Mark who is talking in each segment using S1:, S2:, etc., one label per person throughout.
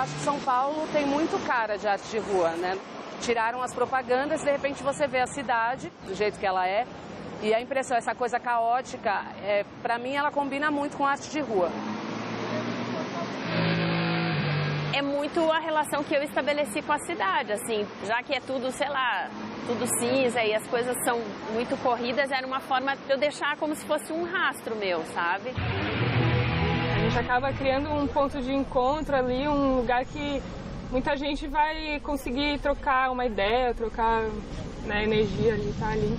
S1: acho que São Paulo tem muito cara de arte de rua, né? Tiraram as propagandas, de repente você vê a cidade do jeito que ela é. E a impressão, essa coisa caótica, pra mim ela combina muito com arte de rua.
S2: É muito a relação que eu estabeleci com a cidade, assim, já que é tudo, sei lá, tudo cinza e as coisas são muito corridas, era uma forma de eu deixar como se fosse um rastro meu, sabe?
S3: A gente acaba criando um ponto de encontro ali, um lugar que muita gente vai conseguir trocar uma ideia, trocar, né, energia ali, tá ali.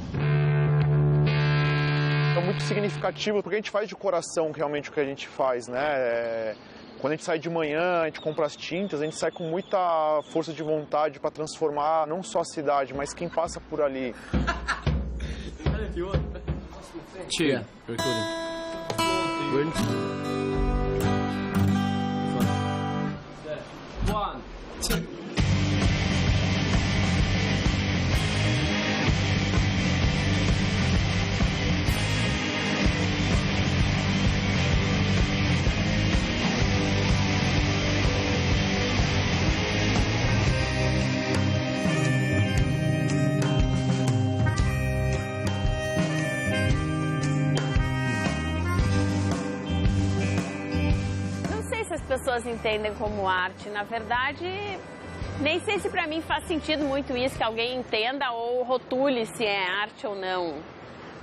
S4: É muito significativo porque a gente faz de coração realmente o que a gente faz, né? Quando a gente sai de manhã, a gente compra as tintas, a gente sai com muita força de vontade para transformar não só a cidade, mas quem passa por ali.
S5: Cheer. Recording. Good. 1, 2.
S2: As pessoas entendem como arte. Na verdade, nem sei se pra mim faz sentido muito isso, que alguém entenda ou rotule se é arte ou não.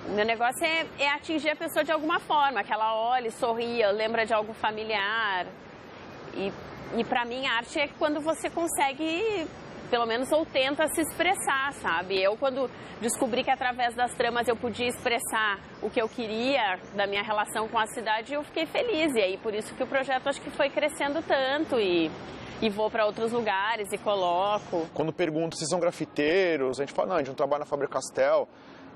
S2: O meu negócio é atingir a pessoa de alguma forma, que ela olhe, sorria, lembra de algo familiar. E pra mim, arte é quando você consegue, pelo menos, ou tenta se expressar, sabe? Eu, quando descobri que através das tramas eu podia expressar o que eu queria da minha relação com a cidade, eu fiquei feliz. E aí, por isso que o projeto acho que foi crescendo tanto e vou para outros lugares e coloco.
S4: Quando perguntam se são grafiteiros, a gente fala, não, a gente não trabalha na Faber-Castell.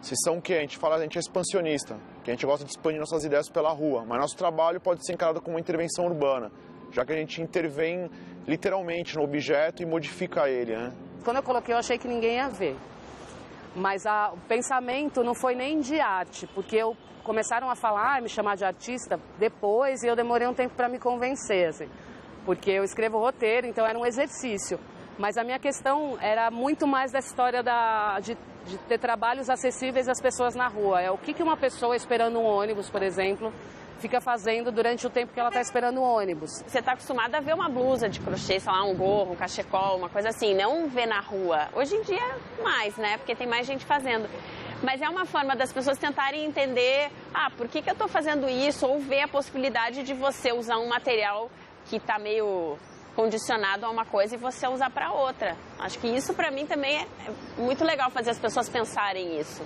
S4: Se são o quê? A gente fala, a gente é expansionista, que a gente gosta de expandir nossas ideias pela rua. Mas nosso trabalho pode ser encarado como uma intervenção urbana, já que a gente intervém literalmente no objeto e modifica ele, né?
S1: Quando eu coloquei, eu achei que ninguém ia ver. Mas o pensamento não foi nem de arte, porque começaram a falar, me chamar de artista depois, e eu demorei um tempo para me convencer, assim, porque eu escrevo roteiro, então era um exercício. Mas a minha questão era muito mais da história de ter trabalhos acessíveis às pessoas na rua. É o que uma pessoa esperando um ônibus, por exemplo, fica fazendo durante o tempo que ela está esperando o ônibus.
S2: Você está acostumada a ver uma blusa de crochê, sei lá, um gorro, um cachecol, uma coisa assim, não ver na rua. Hoje em dia, mais, né? Porque tem mais gente fazendo. Mas é uma forma das pessoas tentarem entender, por que eu estou fazendo isso? Ou ver a possibilidade de você usar um material que está meio condicionado a uma coisa e você usar para outra. Acho que isso, para mim, também é muito legal fazer as pessoas pensarem isso.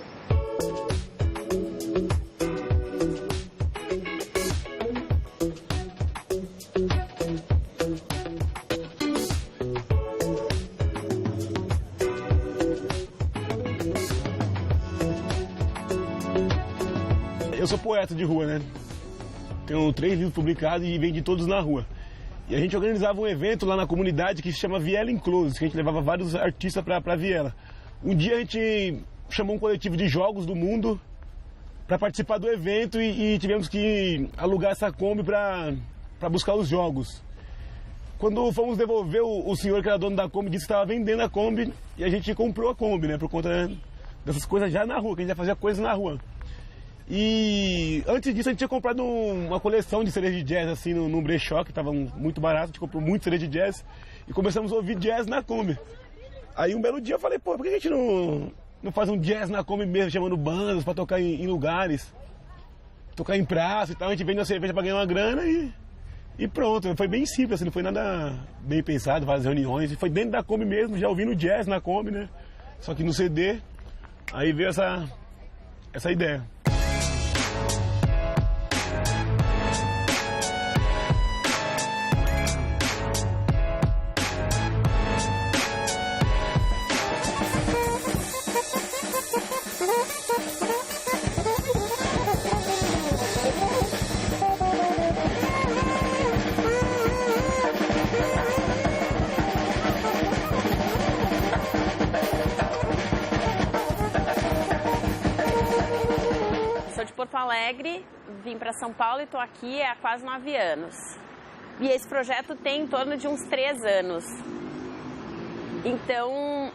S6: Eu sou poeta de rua, né? Tenho 3 livros publicados e vendi todos na rua. E a gente organizava um evento lá na comunidade que se chama Viela Enclosed, que a gente levava vários artistas para Viela. Um dia a gente chamou um coletivo de jogos do mundo para participar do evento e tivemos que alugar essa Kombi para buscar os jogos. Quando fomos devolver, o senhor que era dono da Kombi disse que estava vendendo a Kombi e a gente comprou a Kombi, né? Por conta dessas coisas já na rua, que a gente já fazia coisas na rua. E antes disso a gente tinha comprado uma coleção de CDs de jazz assim num brechó que estava muito barato, a gente comprou muito CD de jazz e começamos a ouvir jazz na Kombi. Aí um belo dia eu falei, por que a gente não faz um jazz na Kombi mesmo, chamando bandas para tocar em lugares, tocar em praça e tal, a gente vende uma cerveja para ganhar uma grana e pronto. Foi bem simples, assim, não foi nada bem pensado, várias reuniões, e foi dentro da Kombi mesmo, já ouvindo jazz na Kombi, né? Só que no CD, aí veio essa ideia.
S2: Sou de Porto Alegre, vim para São Paulo e estou aqui há quase 9 anos. E esse projeto tem em torno de uns 3 anos. Então,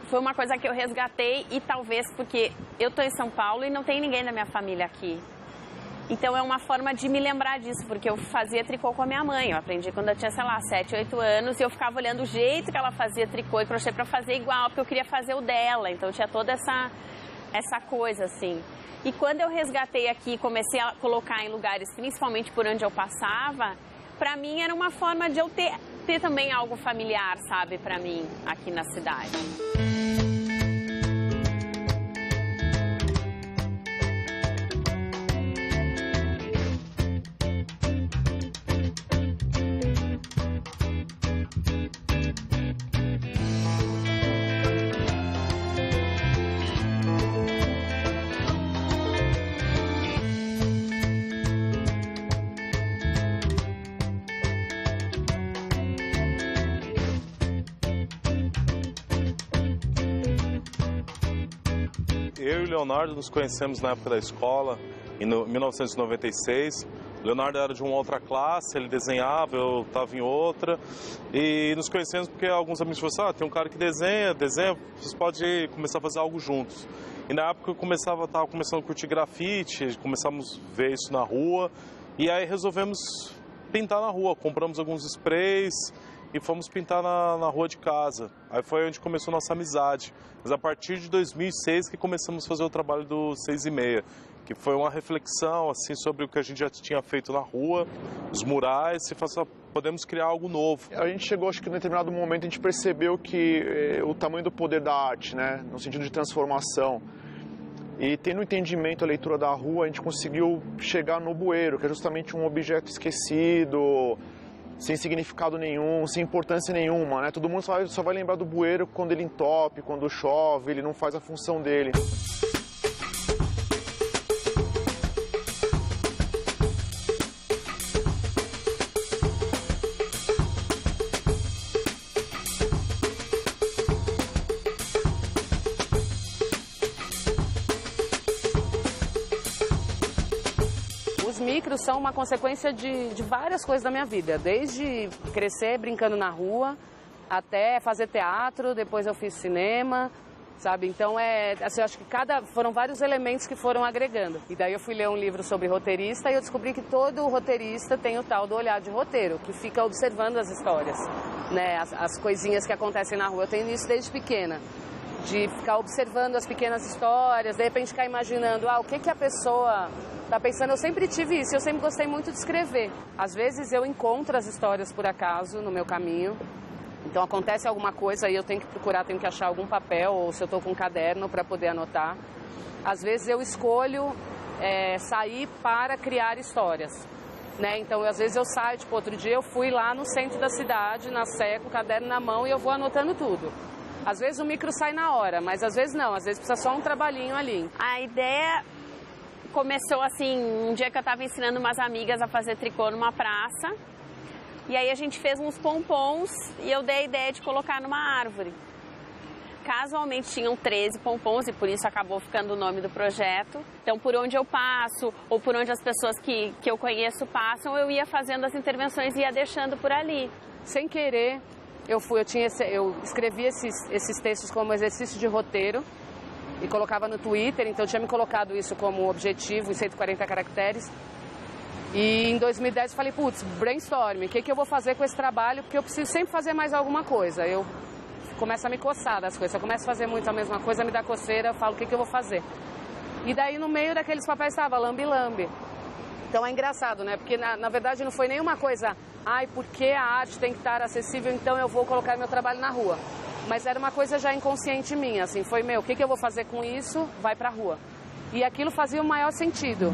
S2: foi uma coisa que eu resgatei e talvez porque eu estou em São Paulo e não tem ninguém da minha família aqui. Então, é uma forma de me lembrar disso, porque eu fazia tricô com a minha mãe. Eu aprendi quando eu tinha, sei lá, 7, 8 anos e eu ficava olhando o jeito que ela fazia tricô e crochê para fazer igual, porque eu queria fazer o dela. Então, tinha toda essa coisa, assim. E quando eu resgatei aqui e comecei a colocar em lugares, principalmente por onde eu passava, para mim era uma forma de eu ter também algo familiar, sabe, para mim, aqui na cidade.
S7: Eu e o Leonardo nos conhecemos na época da escola, em 1996. O Leonardo era de uma outra classe, ele desenhava, eu estava em outra. E nos conhecemos porque alguns amigos falaram assim, tem um cara que desenha, vocês podem começar a fazer algo juntos. E na época eu estava começando a curtir grafite, começamos a ver isso na rua. E aí resolvemos pintar na rua, compramos alguns sprays e fomos pintar na rua de casa. Aí foi onde começou a nossa amizade. Mas a partir de 2006 que começamos a fazer o trabalho do 6 e meia, que foi uma reflexão assim, sobre o que a gente já tinha feito na rua, os murais, e podemos criar algo novo.
S4: A gente chegou, acho que em determinado momento a gente percebeu que o tamanho do poder da arte, né, no sentido de transformação. E tendo o entendimento, a leitura da rua, a gente conseguiu chegar no bueiro, que é justamente um objeto esquecido, sem significado nenhum, sem importância nenhuma, né? Todo mundo só vai lembrar do bueiro quando ele entope, quando chove, ele não faz a função dele.
S1: Os micros são uma consequência de várias coisas da minha vida, desde crescer brincando na rua, até fazer teatro, depois eu fiz cinema, sabe? Então, assim, eu acho que foram vários elementos que foram agregando. E daí eu fui ler um livro sobre roteirista e eu descobri que todo roteirista tem o tal do olhar de roteiro, que fica observando as histórias, né? As coisinhas que acontecem na rua. Eu tenho isso desde pequena, de ficar observando as pequenas histórias, de repente ficar imaginando, o que a pessoa tá pensando. Eu sempre tive isso, eu sempre gostei muito de escrever. Às vezes eu encontro as histórias por acaso no meu caminho, então acontece alguma coisa e eu tenho que procurar, tenho que achar algum papel, ou se eu estou com um caderno para poder anotar. Às vezes eu escolho sair para criar histórias, né? Então às vezes eu saio, tipo, outro dia eu fui lá no centro da cidade, na Sé, com o caderno na mão e eu vou anotando tudo. Às vezes o micro sai na hora, mas às vezes não, às vezes precisa só um trabalhinho ali.
S2: A ideia começou assim, um dia que eu estava ensinando umas amigas a fazer tricô numa praça. E aí a gente fez uns pompons e eu dei a ideia de colocar numa árvore. Casualmente tinham 13 pompons e por isso acabou ficando o nome do projeto. Então por onde eu passo ou por onde as pessoas que eu conheço passam, eu ia fazendo as intervenções e ia deixando por ali.
S1: Sem querer, eu escrevi esses textos como exercício de roteiro e colocava no Twitter, então eu tinha me colocado isso como objetivo em 140 caracteres. E em 2010 eu falei, putz, brainstorming, o que eu vou fazer com esse trabalho? Porque eu preciso sempre fazer mais alguma coisa. Eu começo a me coçar das coisas, eu começo a fazer muito a mesma coisa, me dá coceira, eu falo, o que eu vou fazer? E daí no meio daqueles papéis estava lambe-lambe. Então é engraçado, né? Porque na verdade não foi nenhuma coisa, porque a arte tem que estar acessível, então eu vou colocar meu trabalho na rua. Mas era uma coisa já inconsciente minha, assim, foi, o que eu vou fazer com isso? Vai pra rua. E aquilo fazia o maior sentido.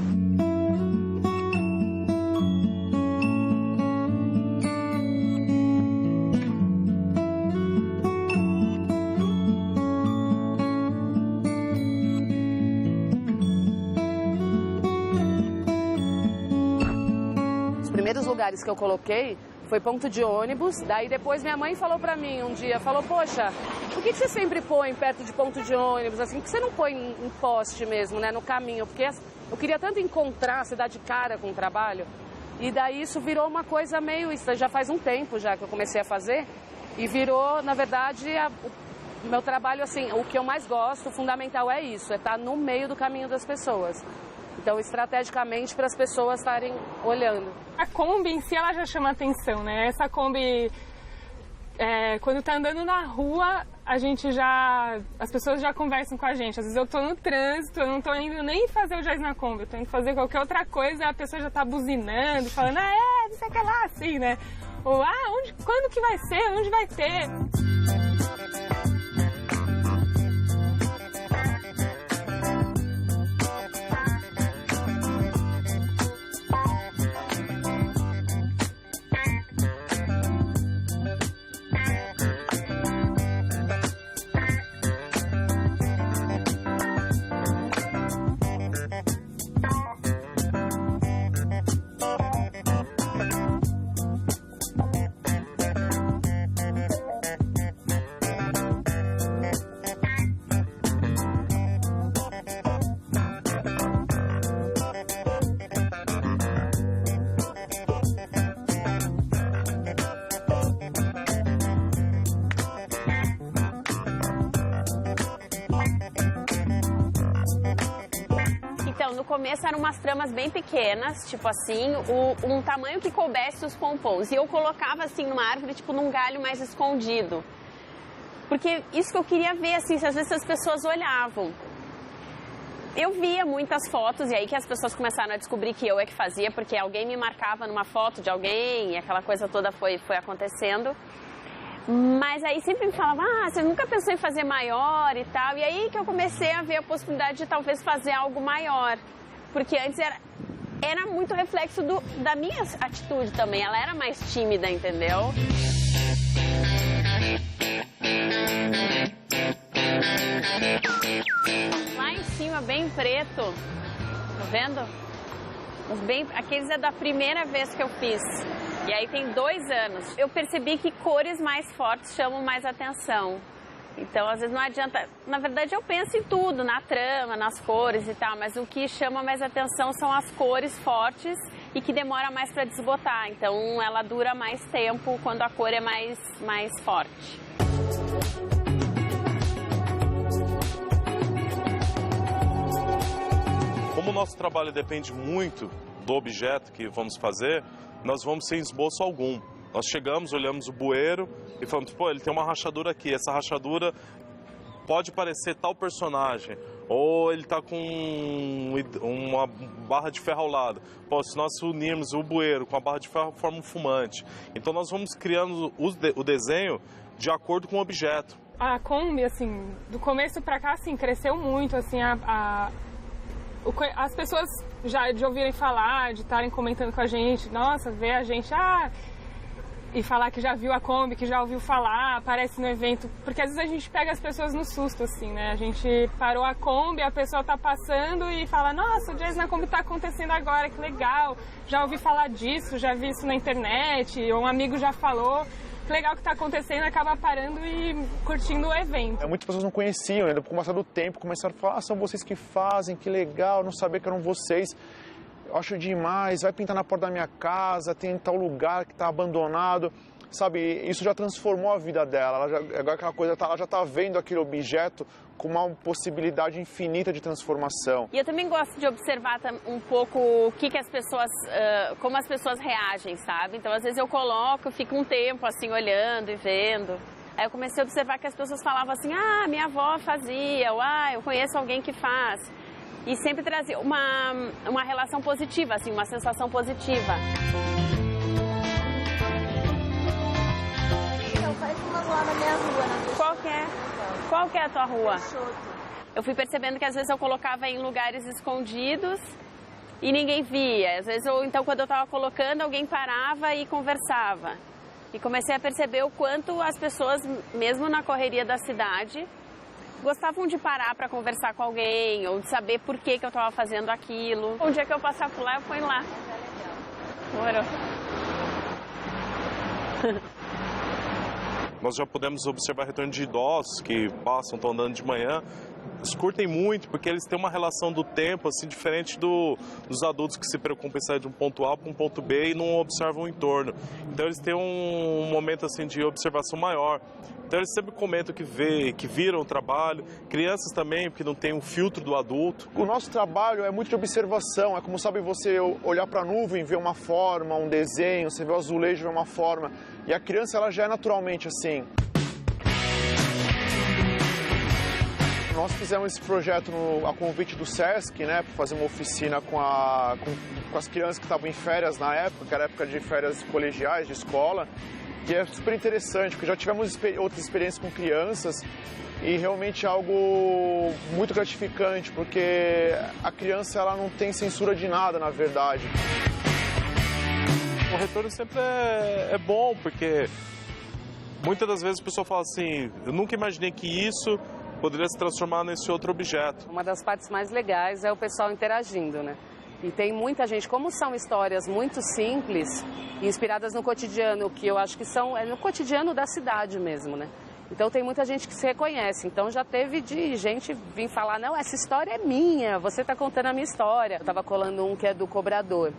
S1: Os primeiros lugares que eu coloquei foi ponto de ônibus, daí depois minha mãe falou pra mim um dia, poxa, por que você sempre põe perto de ponto de ônibus, assim, por que você não põe em poste mesmo, né, no caminho? Porque eu queria tanto encontrar, se dar de cara com o trabalho, E daí isso virou uma coisa meio... Isso já faz um tempo já que eu comecei a fazer. E virou, na verdade, o meu trabalho, assim, o que eu mais gosto, o fundamental é isso, é estar no meio do caminho das pessoas. Então, estrategicamente, para as pessoas estarem olhando.
S3: A Kombi em si, ela já chama atenção, né? Essa Kombi, quando tá andando na rua, as pessoas já conversam com a gente. Às vezes eu tô no trânsito, eu não tô indo nem fazer o jazz na Kombi, eu tô indo fazer qualquer outra coisa, a pessoa já tá buzinando, falando, não sei o que lá, assim, né? Ou, quando que vai ser? Onde vai ter?
S2: No começo eram umas tramas bem pequenas, tipo assim, um tamanho que coubesse os pompons. E eu colocava assim numa árvore, tipo num galho mais escondido. Porque isso que eu queria ver, assim, se às vezes as pessoas olhavam. Eu via muitas fotos e aí que as pessoas começaram a descobrir que eu é que fazia, porque alguém me marcava numa foto de alguém e aquela coisa toda foi acontecendo. Mas aí sempre me falavam, você nunca pensou em fazer maior e tal. E aí que eu comecei a ver a possibilidade de talvez fazer algo maior. Porque antes era muito reflexo da minha atitude também. Ela era mais tímida, entendeu? Lá em cima, bem preto. Tá vendo? Aqueles é da primeira vez que eu fiz. E aí tem 2 anos. Eu percebi que cores mais fortes chamam mais atenção. Então, às vezes não adianta... Na verdade, eu penso em tudo, na trama, nas cores e tal, mas o que chama mais atenção são as cores fortes e que demora mais para desbotar. Então, ela dura mais tempo quando a cor é mais forte.
S7: Como o nosso trabalho depende muito do objeto que vamos fazer, nós vamos sem esboço algum. Nós chegamos, olhamos o bueiro e falamos, ele tem uma rachadura aqui, essa rachadura pode parecer tal personagem, ou ele está com uma barra de ferro ao lado. Se nós unirmos o bueiro com a barra de ferro, forma um fumante. Então nós vamos criando o desenho de acordo com o objeto.
S3: A Kombi, assim, do começo para cá, assim, cresceu muito, assim, as pessoas já de ouvirem falar, de estarem comentando com a gente, nossa, ver a gente, e falar que já viu a Kombi, que já ouviu falar, aparece no evento, porque às vezes a gente pega as pessoas no susto, assim, né? A gente parou a Kombi, a pessoa tá passando e fala, nossa, o Jazz na Kombi tá acontecendo agora, que legal, já ouvi falar disso, já vi isso na internet, ou um amigo já falou. Que legal que tá acontecendo, acaba parando e curtindo o evento.
S4: Muitas pessoas não conheciam, né? Com o passar do tempo, começaram a falar, são vocês que fazem, que legal, não sabia que eram vocês. Eu acho demais, vai pintar na porta da minha casa, tem tal lugar que está abandonado, sabe? Isso já transformou a vida dela, agora aquela coisa, ela já está vendo aquele objeto com uma possibilidade infinita de transformação.
S2: E eu também gosto de observar um pouco o que as pessoas, como as pessoas reagem, sabe? Então, às vezes eu coloco, fico um tempo assim olhando e vendo. Aí eu comecei a observar que as pessoas falavam assim, minha avó fazia, ou eu conheço alguém que faz. E sempre trazia uma relação positiva, assim, uma sensação positiva.
S8: Então, faz umas lá na minha rua, né?
S2: Qual que é a tua rua? Eu fui percebendo que às vezes eu colocava em lugares escondidos e ninguém via. Às vezes, então, quando eu estava colocando, alguém parava e conversava. E comecei a perceber o quanto as pessoas, mesmo na correria da cidade, gostavam de parar para conversar com alguém ou de saber por que eu estava fazendo aquilo. Um dia que eu passar por lá, eu ponho lá. Morou.
S7: Nós já podemos observar retorno de idosos que passam, estão andando de manhã, Eles curtem muito, porque eles têm uma relação do tempo, assim, diferente dos adultos que se preocupam em sair de um ponto A para um ponto B e não observam o entorno. Então eles têm um momento, assim, de observação maior. Então eles sempre comentam que viram o trabalho, crianças também, porque não tem um filtro do adulto.
S4: O nosso trabalho é muito de observação, é como, sabe, você olhar para a nuvem, ver uma forma, um desenho, você vê o azulejo, ver uma forma, e a criança ela já é naturalmente assim. Nós fizemos esse projeto a convite do SESC, né, para fazer uma oficina com as crianças que estavam em férias na época, que era época de férias colegiais, de escola, que é super interessante, porque já tivemos outras experiências com crianças e realmente é algo muito gratificante, porque a criança ela não tem censura de nada, na verdade.
S7: O retorno sempre é bom, porque muitas das vezes a pessoa fala assim, eu nunca imaginei que isso poderia se transformar nesse outro objeto.
S1: Uma das partes mais legais é o pessoal interagindo, né? E tem muita gente, como são histórias muito simples, inspiradas no cotidiano, que eu acho que é no cotidiano da cidade mesmo, né? Então tem muita gente que se reconhece. Então já teve de gente vir falar, não, essa história é minha, você está contando a minha história. Eu estava colando um que é do cobrador,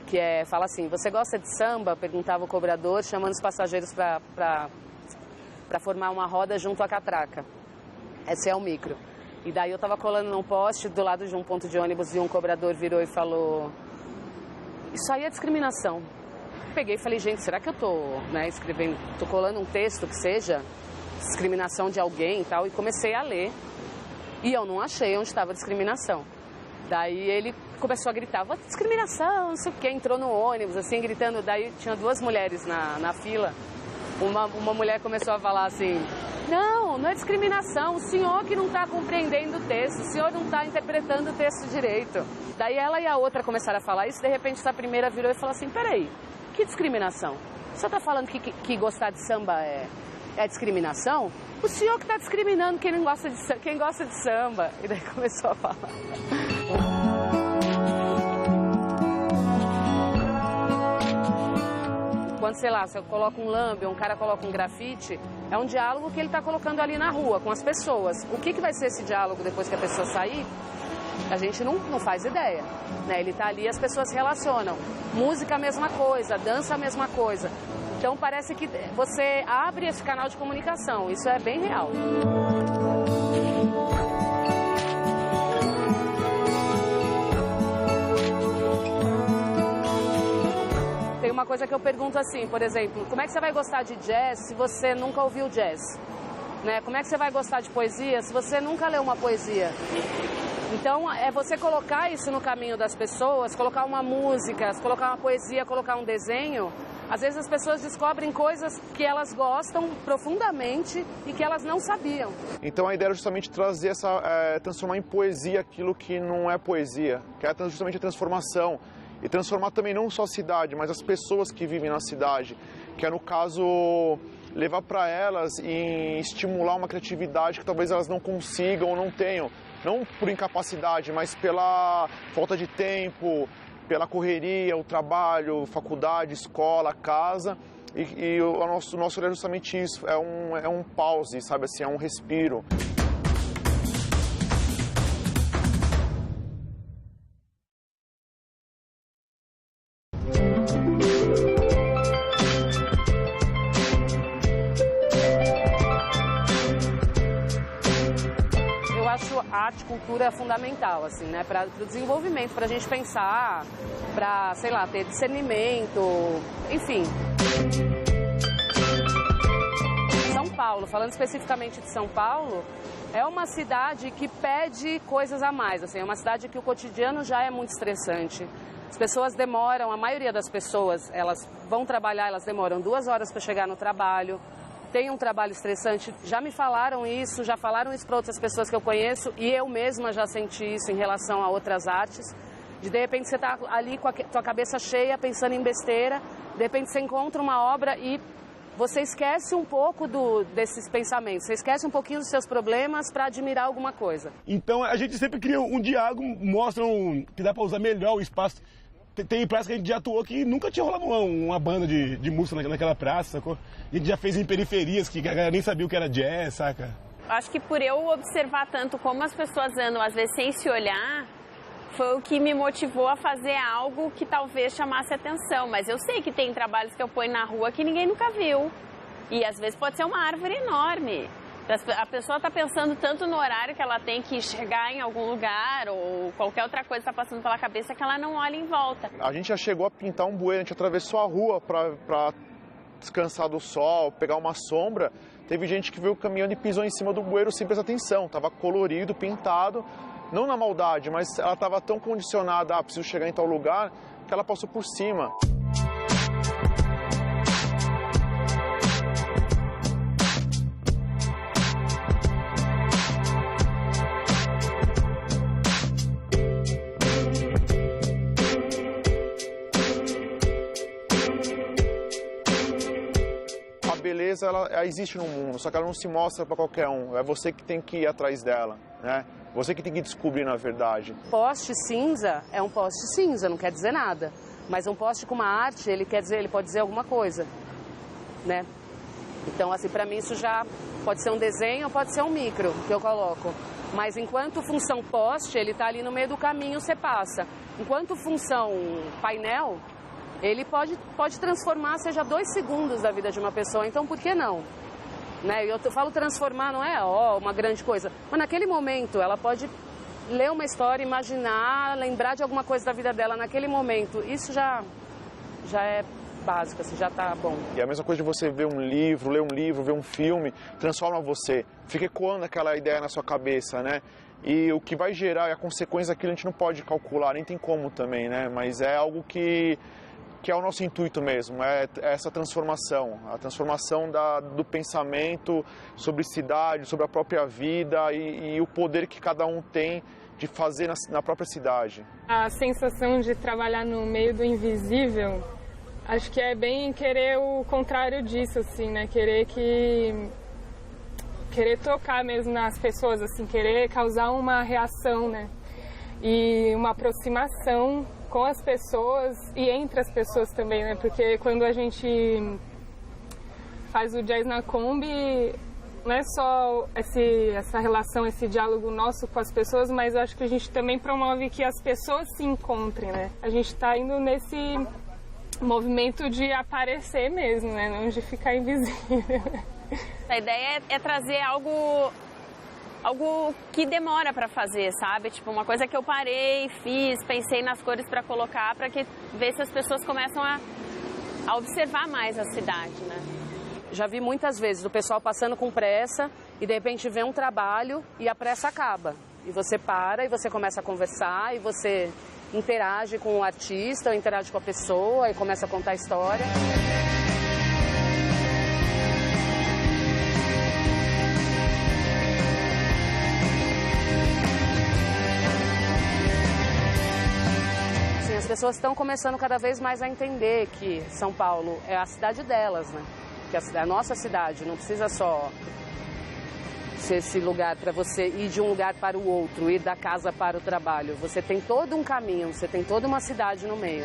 S1: que fala assim, você gosta de samba? Perguntava o cobrador, chamando os passageiros para formar uma roda junto à catraca. Esse é o micro. E daí eu estava colando num poste do lado de um ponto de ônibus e um cobrador virou e falou, isso aí é discriminação. Peguei e falei, gente, será que eu tô colando um texto que seja discriminação de alguém e tal? E comecei a ler e eu não achei onde estava a discriminação. Daí ele começou a gritar, discriminação, não sei o quê, entrou no ônibus, assim, gritando. Daí tinha duas mulheres na fila. Uma mulher começou a falar assim, não é discriminação, o senhor que não está compreendendo o texto, o senhor não está interpretando o texto direito. Daí ela e a outra começaram a falar isso, de repente essa primeira virou e falou assim, peraí, que discriminação? O senhor está falando que gostar de samba é discriminação? O senhor que está discriminando quem gosta de samba. E daí começou a falar. Quando, sei lá, se eu coloco um lambe, um cara coloca um grafite, é um diálogo que ele está colocando ali na rua, com as pessoas. O que vai ser esse diálogo depois que a pessoa sair? A gente não faz ideia, né? Ele está ali e as pessoas se relacionam. Música, a mesma coisa, dança, a mesma coisa. Então parece que você abre esse canal de comunicação, isso é bem real. Tem uma coisa que eu pergunto assim, por exemplo, como é que você vai gostar de jazz se você nunca ouviu jazz? Né? Como é que você vai gostar de poesia se você nunca leu uma poesia? Então, é você colocar isso no caminho das pessoas, colocar uma música, colocar uma poesia, colocar um desenho. Às vezes as pessoas descobrem coisas que elas gostam profundamente e que elas não sabiam.
S4: Então a ideia era justamente trazer transformar em poesia aquilo que não é poesia, que é justamente a transformação. E transformar também não só a cidade, mas as pessoas que vivem na cidade, que é, no caso, levar para elas e estimular uma criatividade que talvez elas não consigam ou não tenham. Não por incapacidade, mas pela falta de tempo, pela correria, o trabalho, faculdade, escola, casa. E o nosso olhar é justamente isso, é um pause, sabe assim, é um respiro.
S1: Arte e cultura é fundamental, assim, né, para o desenvolvimento, para a gente pensar, para, sei lá, ter discernimento, enfim. São Paulo, falando especificamente de São Paulo, é uma cidade que pede coisas a mais, assim, é uma cidade que o cotidiano já é muito estressante. As pessoas demoram, a maioria das pessoas, elas vão trabalhar, elas demoram 2 horas para chegar no trabalho. Tem um trabalho estressante, já me falaram isso, já falaram isso para outras pessoas que eu conheço e eu mesma já senti isso em relação a outras artes. De repente você está ali com a tua cabeça cheia, pensando em besteira, de repente você encontra uma obra e você esquece um pouco desses pensamentos, você esquece um pouquinho dos seus problemas para admirar alguma coisa.
S6: Então a gente sempre cria um diálogo, mostram que dá para usar melhor o espaço. Tem praça que a gente já atuou que nunca tinha rolado uma banda de música naquela praça, sacou? A gente já fez em periferias que a galera nem sabia o que era jazz, saca?
S2: Acho que por eu observar tanto como as pessoas andam, às vezes sem se olhar, foi o que me motivou a fazer algo que talvez chamasse atenção. Mas eu sei que tem trabalhos que eu ponho na rua que ninguém nunca viu. E às vezes pode ser uma árvore enorme. A pessoa está pensando tanto no horário que ela tem que chegar em algum lugar ou qualquer outra coisa está passando pela cabeça que ela não olha em volta.
S4: A gente já chegou a pintar um bueiro, a gente atravessou a rua para descansar do sol, pegar uma sombra. Teve gente que veio caminhando e pisou em cima do bueiro sem prestar atenção. Estava colorido, pintado, não na maldade, mas ela estava tão condicionada, preciso chegar em tal lugar, que ela passou por cima. A beleza, ela existe no mundo, só que ela não se mostra para qualquer um. É você que tem que ir atrás dela, né? Você que tem que descobrir na verdade.
S1: Poste cinza é um poste cinza, não quer dizer nada. Mas um poste com uma arte, ele pode dizer alguma coisa, né? Então, assim, para mim isso já pode ser um desenho ou pode ser um micro que eu coloco. Mas enquanto função poste, ele está ali no meio do caminho, você passa. Enquanto função painel, ele pode transformar, seja 2 segundos da vida de uma pessoa, então por que não? Né? Eu falo transformar, não é uma grande coisa, mas naquele momento ela pode ler uma história, imaginar, lembrar de alguma coisa da vida dela naquele momento. Isso já é básico, assim, já tá bom.
S4: E a mesma coisa de você ver um livro, ler um livro, ver um filme, transforma você, fica ecoando aquela ideia na sua cabeça, né? E o que vai gerar, a consequência daquilo a gente não pode calcular, nem tem como também, né? Mas é algo que é o nosso intuito mesmo, é essa transformação, a transformação do pensamento sobre cidade, sobre a própria vida e o poder que cada um tem de fazer na própria cidade.
S3: A sensação de trabalhar no meio do invisível, acho que é bem querer o contrário disso, assim, né? Querer tocar mesmo nas pessoas, assim, querer causar uma reação, né? E uma aproximação com as pessoas e entre as pessoas também, né? Porque quando a gente faz o Jazz na Kombi, não é só essa relação, esse diálogo nosso com as pessoas, mas eu acho que a gente também promove que as pessoas se encontrem, né? A gente está indo nesse movimento de aparecer mesmo, né? Não de ficar invisível.
S2: A ideia é trazer algo que demora para fazer, sabe? Tipo, uma coisa que eu parei, fiz, pensei nas cores para colocar, para ver se as pessoas começam a observar mais a cidade, né?
S1: Já vi muitas vezes o pessoal passando com pressa e de repente vê um trabalho e a pressa acaba. E você para e você começa a conversar e você interage com o artista, ou interage com a pessoa e começa a contar a história. As pessoas estão começando cada vez mais a entender que São Paulo é a cidade delas, né? Que é a nossa cidade, não precisa só ser esse lugar para você ir de um lugar para o outro, ir da casa para o trabalho. Você tem todo um caminho, você tem toda uma cidade no meio.